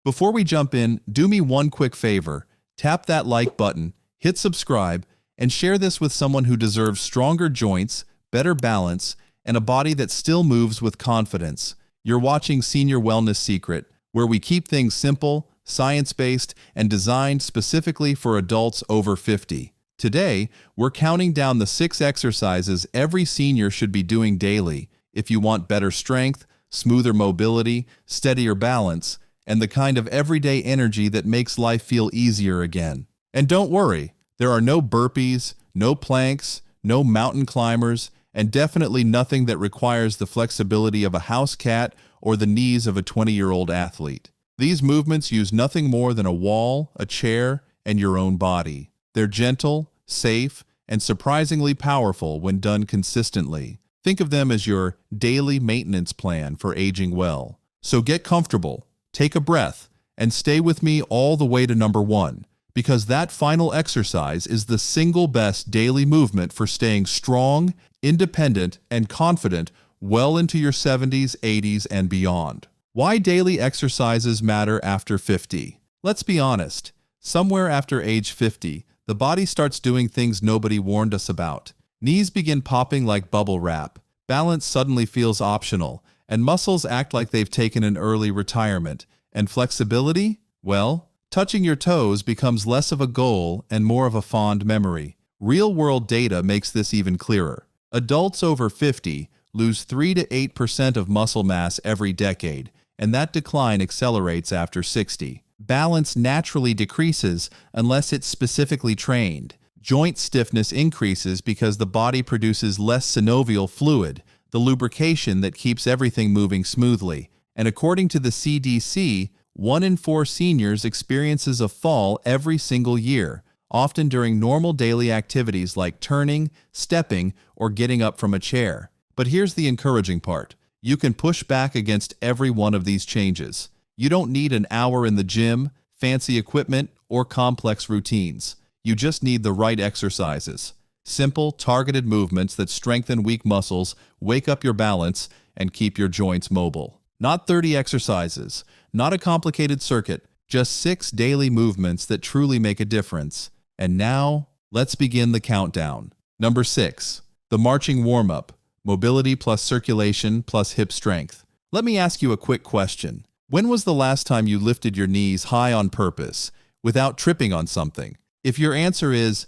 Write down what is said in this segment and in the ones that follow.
Before we jump in, do me one quick favor. Tap that like button, hit subscribe, and share this with someone who deserves stronger joints, better balance, and a body that still moves with confidence. You're watching Senior Wellness Secret, where we keep things simple, science-based, and designed specifically for adults over 50. Today, we're counting down the 6 exercises every senior should be doing daily if you want better strength, smoother mobility, steadier balance, and the kind of everyday energy that makes life feel easier again. And don't worry, there are no burpees, no planks, no mountain climbers, and definitely nothing that requires the flexibility of a house cat or the knees of a 20-year-old athlete. These movements use nothing more than a wall, a chair, and your own body. They're gentle, safe, and surprisingly powerful when done consistently. Think of them as your daily maintenance plan for aging well. So get comfortable, take a breath, and stay with me all the way to number 1, because that final exercise is the single best daily movement for staying strong, independent, and confident well into your 70s, 80s, and beyond. Why daily exercises matter after 50? Let's be honest. Somewhere after age 50, the body starts doing things nobody warned us about. Knees begin popping like bubble wrap, balance suddenly feels optional, and muscles act like they've taken an early retirement. And flexibility? Well, touching your toes becomes less of a goal and more of a fond memory. Real-world data makes this even clearer. Adults over 50 lose 3 to 8% of muscle mass every decade, and that decline accelerates after 60. Balance naturally decreases unless it's specifically trained. Joint stiffness increases because the body produces less synovial fluid, the lubrication that keeps everything moving smoothly. And according to the CDC, 1 in 4 seniors experiences a fall every single year, often during normal daily activities like turning, stepping, or getting up from a chair. But here's the encouraging part. You can push back against every one of these changes. You don't need an hour in the gym, fancy equipment, or complex routines. You just need the right exercises. Simple, targeted movements that strengthen weak muscles, wake up your balance, and keep your joints mobile. Not 30 exercises, not a complicated circuit, just 6 daily movements that truly make a difference. And now, let's begin the countdown. Number 6, the marching warm-up, mobility plus circulation plus hip strength. Let me ask you a quick question. When was the last time you lifted your knees high on purpose, without tripping on something? If your answer is,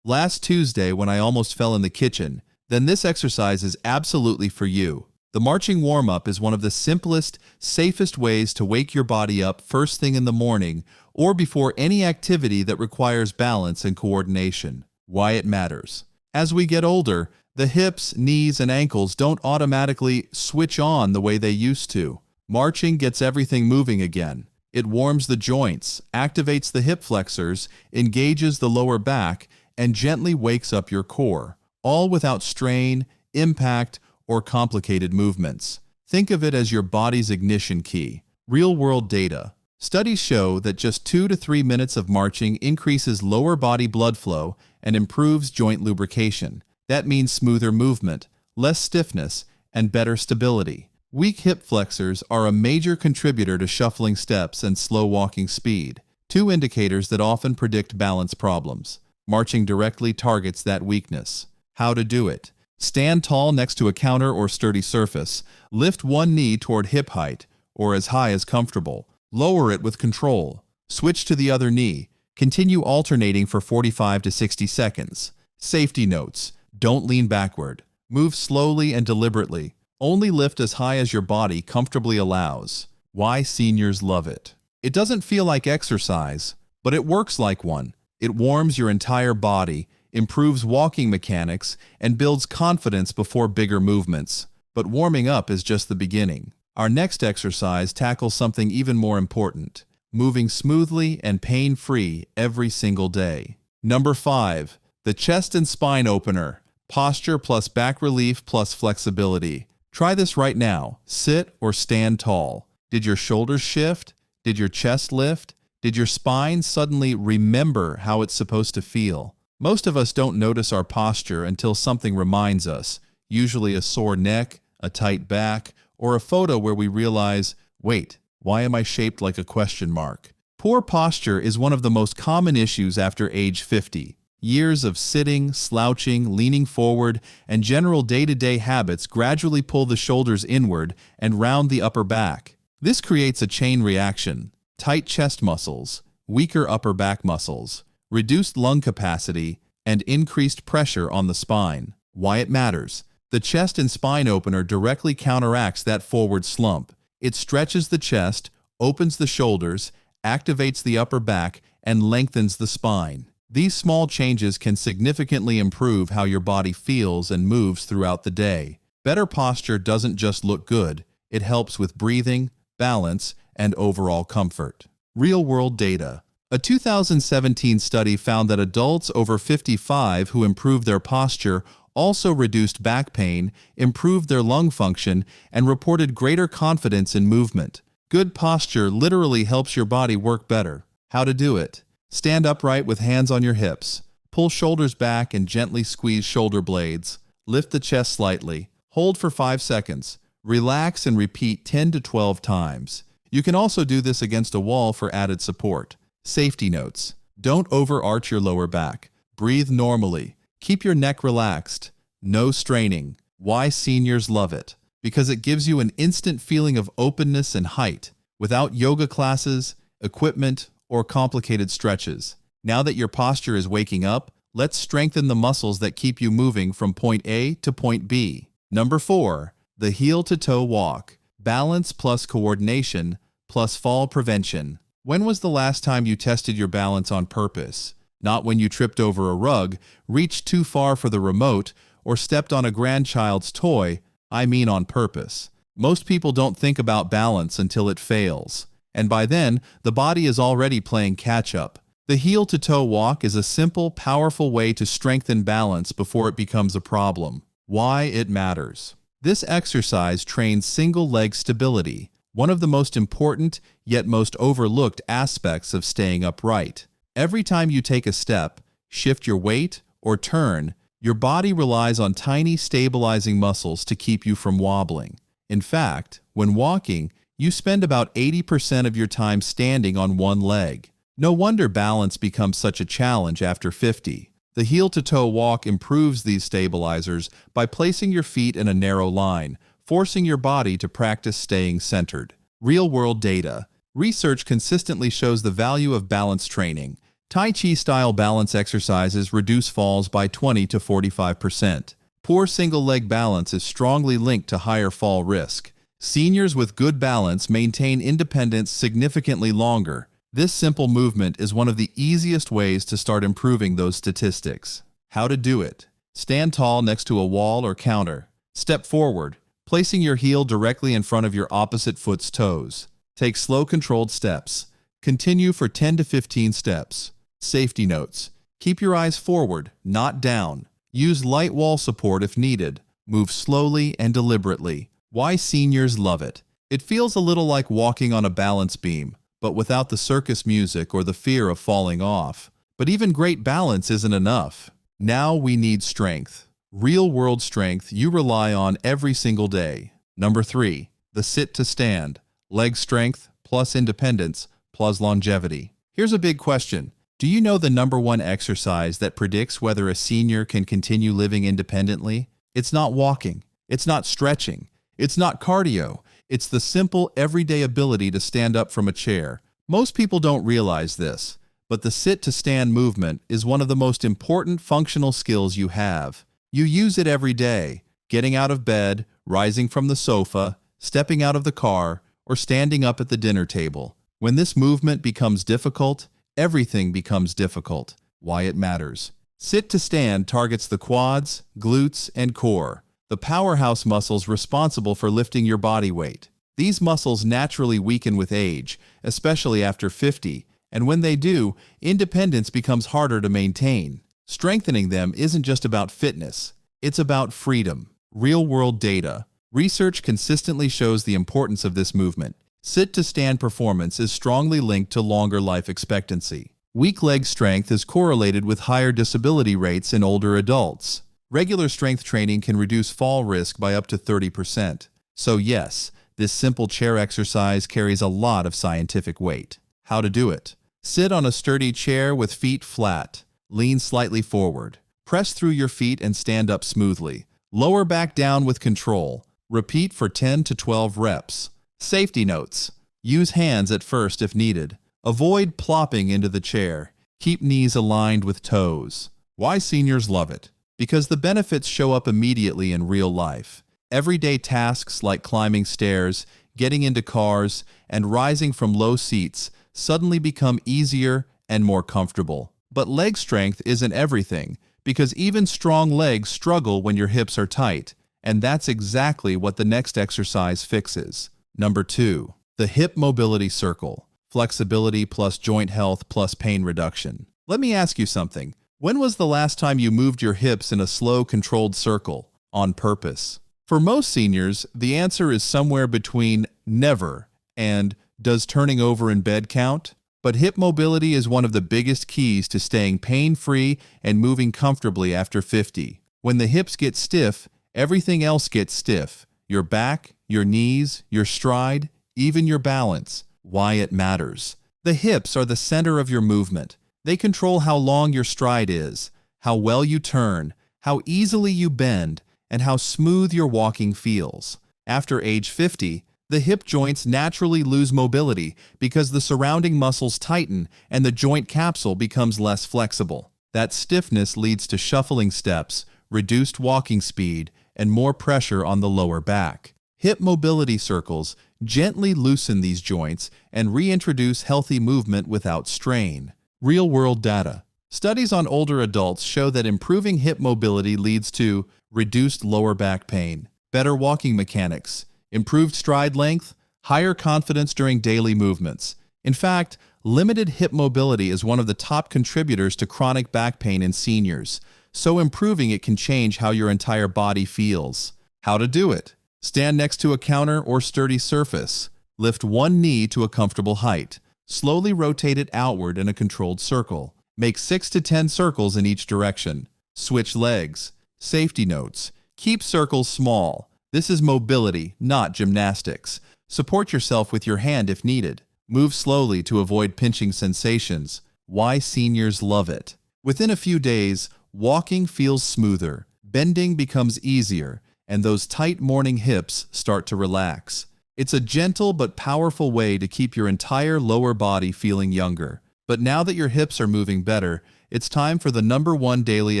last Tuesday when I almost fell in the kitchen, then this exercise is absolutely for you. The marching warm-up is one of the simplest, safest ways to wake your body up first thing in the morning or before any activity that requires balance and coordination. Why it matters. As we get older, the hips, knees, and ankles don't automatically switch on the way they used to. Marching gets everything moving again. It warms the joints, activates the hip flexors, engages the lower back, and gently wakes up your core, all without strain, impact, or complicated movements. Think of it as your body's ignition key. Real-world data. Studies show that just 2 to 3 minutes of marching increases lower body blood flow and improves joint lubrication. That means smoother movement, less stiffness, and better stability. Weak hip flexors are a major contributor to shuffling steps and slow walking speed, 2 indicators that often predict balance problems. Marching directly targets that weakness. How to do it. Stand tall next to a counter or sturdy surface. Lift one knee toward hip height, or as high as comfortable. Lower it with control. Switch to the other knee. Continue alternating for 45 to 60 seconds. Safety notes. Don't lean backward. Move slowly and deliberately. Only lift as high as your body comfortably allows. Why seniors love it. It doesn't feel like exercise, but it works like one. It warms your entire body, improves walking mechanics, and builds confidence before bigger movements. But warming up is just the beginning. Our next exercise tackles something even more important, moving smoothly and pain-free every single day. Number 5, the chest and spine opener, posture plus back relief plus flexibility. Try this right now. Sit or stand tall. Did your shoulders shift? Did your chest lift? Did your spine suddenly remember how it's supposed to feel? Most of us don't notice our posture until something reminds us, usually a sore neck, a tight back, or a photo where we realize, wait, Why am I shaped like a question mark? Poor posture is one of the most common issues after age 50. Years of sitting, slouching, leaning forward, and general day-to-day habits gradually pull the shoulders inward and round the upper back. This creates a chain reaction: tight chest muscles, weaker upper back muscles, reduced lung capacity, and increased pressure on the spine. Why it matters? The chest and spine opener directly counteracts that forward slump. It stretches the chest, opens the shoulders, activates the upper back, and lengthens the spine. These small changes can significantly improve how your body feels and moves throughout the day. Better posture doesn't just look good, it helps with breathing, balance, and overall comfort. Real-world data. A 2017 study found that adults over 55 who improved their posture also reduced back pain, improved their lung function, and reported greater confidence in movement. Good posture literally helps your body work better. How to do it? Stand upright with hands on your hips. Pull shoulders back and gently squeeze shoulder blades. Lift the chest slightly. Hold for 5 seconds. Relax and repeat 10 to 12 times. You can also do this against a wall for added support. Safety notes. Don't overarch your lower back. Breathe normally. Keep your neck relaxed. No straining. Why seniors love it? Because it gives you an instant feeling of openness and height, without yoga classes, equipment, or complicated stretches. Now that your posture is waking up, let's strengthen the muscles that keep you moving from point A to point B. Number 4. The heel-to-toe walk. Balance plus coordination plus fall prevention. When was the last time you tested your balance on purpose? Not when you tripped over a rug, reached too far for the remote, or stepped on a grandchild's toy. I mean on purpose. Most people don't think about balance until it fails. And by then, the body is already playing catch-up. The heel-to-toe walk is a simple, powerful way to strengthen balance before it becomes a problem. Why it matters. This exercise trains single-leg stability, one of the most important yet most overlooked aspects of staying upright. Every time you take a step, shift your weight, or turn, your body relies on tiny stabilizing muscles to keep you from wobbling. In fact, when walking, you spend about 80% of your time standing on one leg. No wonder balance becomes such a challenge after 50. The heel-to-toe walk improves these stabilizers by placing your feet in a narrow line, forcing your body to practice staying centered. Real-world data. Research consistently shows the value of balance training. Tai Chi-style balance exercises reduce falls by 20 to 45%. Poor single-leg balance is strongly linked to higher fall risk. Seniors with good balance maintain independence significantly longer. This simple movement is one of the easiest ways to start improving those statistics. How to do it. Stand tall next to a wall or counter. Step forward, placing your heel directly in front of your opposite foot's toes. Take slow, controlled steps. Continue for 10 to 15 steps. Safety notes. Keep your eyes forward, not down. Use light wall support if needed. Move slowly and deliberately. Why seniors love it. It feels a little like walking on a balance beam, but without the circus music or the fear of falling off. But even great balance isn't enough. Now we need strength. Real-world strength you rely on every single day. Number 3. The sit to stand. Leg strength plus independence plus longevity. Here's a big question. Do you know the number one exercise that predicts whether a senior can continue living independently? It's not walking. It's not stretching. It's not cardio. It's the simple, everyday ability to stand up from a chair. Most people don't realize this, but the sit-to-stand movement is one of the most important functional skills you have. You use it every day, getting out of bed, rising from the sofa, stepping out of the car, or standing up at the dinner table. When this movement becomes difficult, everything becomes difficult. Why it matters. Sit-to-stand targets the quads, glutes, and core, the powerhouse muscles responsible for lifting your body weight. These muscles naturally weaken with age, especially after 50, and when they do, independence becomes harder to maintain. Strengthening them isn't just about fitness, it's about freedom. Real-world data. Research consistently shows the importance of this movement. Sit-to-stand performance is strongly linked to longer life expectancy. Weak leg strength is correlated with higher disability rates in older adults. Regular strength training can reduce fall risk by up to 30%. So yes, this simple chair exercise carries a lot of scientific weight. How to do it? Sit on a sturdy chair with feet flat. Lean slightly forward. Press through your feet and stand up smoothly. Lower back down with control. Repeat for 10 to 12 reps. Safety notes. Use hands at first if needed. Avoid plopping into the chair. Keep knees aligned with toes. Why seniors love it? Because the benefits show up immediately in real life. Everyday tasks like climbing stairs, getting into cars, and rising from low seats suddenly become easier and more comfortable. But leg strength isn't everything, because even strong legs struggle when your hips are tight, and that's exactly what the next exercise fixes. Number 2. The hip mobility circle. Flexibility plus joint health plus pain reduction. Let me ask you something. When was the last time you moved your hips in a slow, controlled circle, on purpose? For most seniors, the answer is somewhere between never and does turning over in bed count? But hip mobility is one of the biggest keys to staying pain-free and moving comfortably after 50. When the hips get stiff, everything else gets stiff. Your back, your knees, your stride, even your balance. Why it matters. The hips are the center of your movement. They control how long your stride is, how well you turn, how easily you bend, and how smooth your walking feels. After age 50, the hip joints naturally lose mobility because the surrounding muscles tighten and the joint capsule becomes less flexible. That stiffness leads to shuffling steps, reduced walking speed, and more pressure on the lower back. Hip mobility circles gently loosen these joints and reintroduce healthy movement without strain. Real-world data. Studies on older adults show that improving hip mobility leads to reduced lower back pain, better walking mechanics, improved stride length, higher confidence during daily movements. In fact, limited hip mobility is one of the top contributors to chronic back pain in seniors, so improving it can change how your entire body feels. How to do it? Stand next to a counter or sturdy surface. Lift one knee to a comfortable height. Slowly rotate it outward in a controlled circle. Make 6 to 10 circles in each direction. Switch legs. Safety notes. Keep circles small. This is mobility, not gymnastics. Support yourself with your hand if needed. Move slowly to avoid pinching sensations. Why seniors love it. Within a few days, walking feels smoother, bending becomes easier, and those tight morning hips start to relax. It's a gentle but powerful way to keep your entire lower body feeling younger. But now that your hips are moving better, it's time for the #1 daily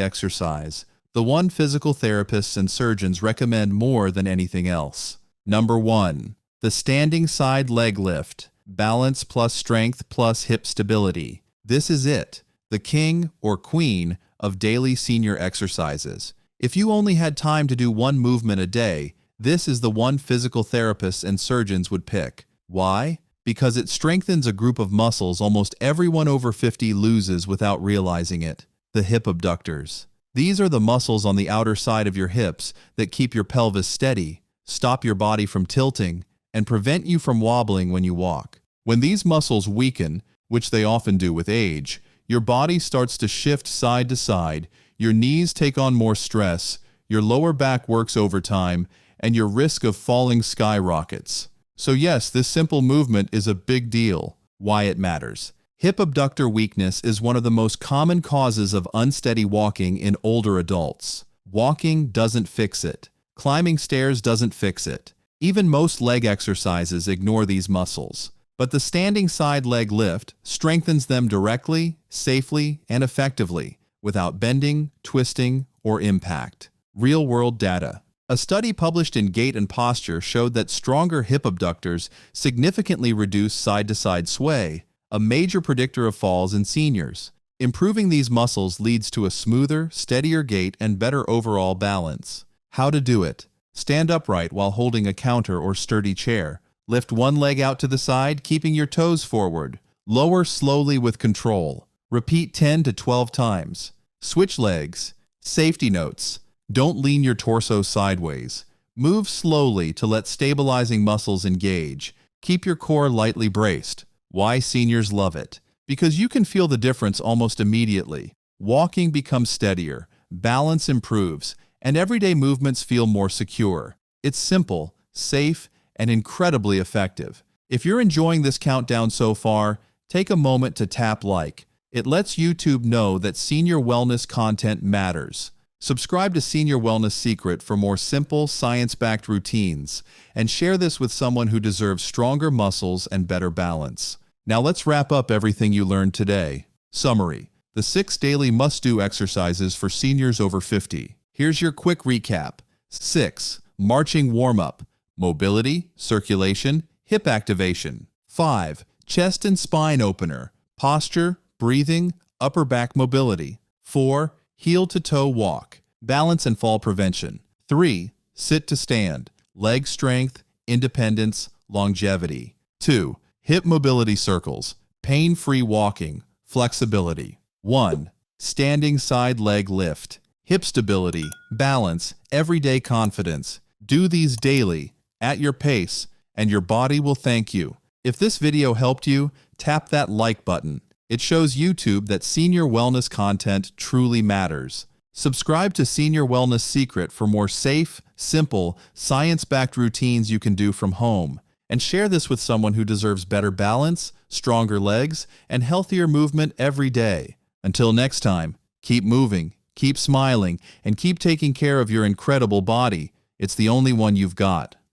exercise, the one physical therapists and surgeons recommend more than anything else. Number 1. The standing side leg lift. Balance plus strength plus hip stability. This is it, the king or queen of daily senior exercises. If you only had time to do one movement a day, this is the one physical therapists and surgeons would pick. Why? Because it strengthens a group of muscles almost everyone over 50 loses without realizing it, the hip abductors. These are the muscles on the outer side of your hips that keep your pelvis steady, stop your body from tilting, and prevent you from wobbling when you walk. When these muscles weaken, which they often do with age, your body starts to shift side to side, your knees take on more stress, your lower back works overtime, and your risk of falling skyrockets. So yes, this simple movement is a big deal. Why it matters. Hip abductor weakness is one of the most common causes of unsteady walking in older adults. Walking doesn't fix it. Climbing stairs doesn't fix it. Even most leg exercises ignore these muscles. But the standing side leg lift strengthens them directly, safely, and effectively, without bending, twisting, or impact. Real-world data. A study published in Gait and Posture showed that stronger hip abductors significantly reduce side-to-side sway, a major predictor of falls in seniors. Improving these muscles leads to a smoother, steadier gait and better overall balance. How to do it. Stand upright while holding a counter or sturdy chair. Lift one leg out to the side, keeping your toes forward. Lower slowly with control. Repeat 10 to 12 times. Switch legs. Safety notes. Don't lean your torso sideways. Move slowly to let stabilizing muscles engage. Keep your core lightly braced. Why seniors love it. Because you can feel the difference almost immediately. Walking becomes steadier, balance improves, and everyday movements feel more secure. It's simple, safe, and incredibly effective. If you're enjoying this countdown so far, take a moment to tap like. It lets YouTube know that senior wellness content matters. Subscribe to Senior Wellness Secret for more simple, science-backed routines, and share this with someone who deserves stronger muscles and better balance. Now let's wrap up everything you learned today. Summary: the 6 daily must-do exercises for seniors over 50. Here's your quick recap. 6. Marching warm-up. Mobility, circulation, hip activation. 5. Chest and spine opener. Posture, breathing, upper back mobility. 4. Heel-to-toe walk. Balance and fall prevention. 3. Sit to stand. Leg strength, independence, longevity. 2. Hip mobility circles. Pain-free walking, flexibility. 1. Standing side leg lift. Hip stability, balance, everyday confidence. Do these daily, at your pace, and your body will thank you. If this video helped you, tap that like button. It shows YouTube that senior wellness content truly matters. Subscribe to Senior Wellness Secret for more safe, simple, science-backed routines you can do from home. And share this with someone who deserves better balance, stronger legs, and healthier movement every day. Until next time, keep moving, keep smiling, and keep taking care of your incredible body. It's the only one you've got.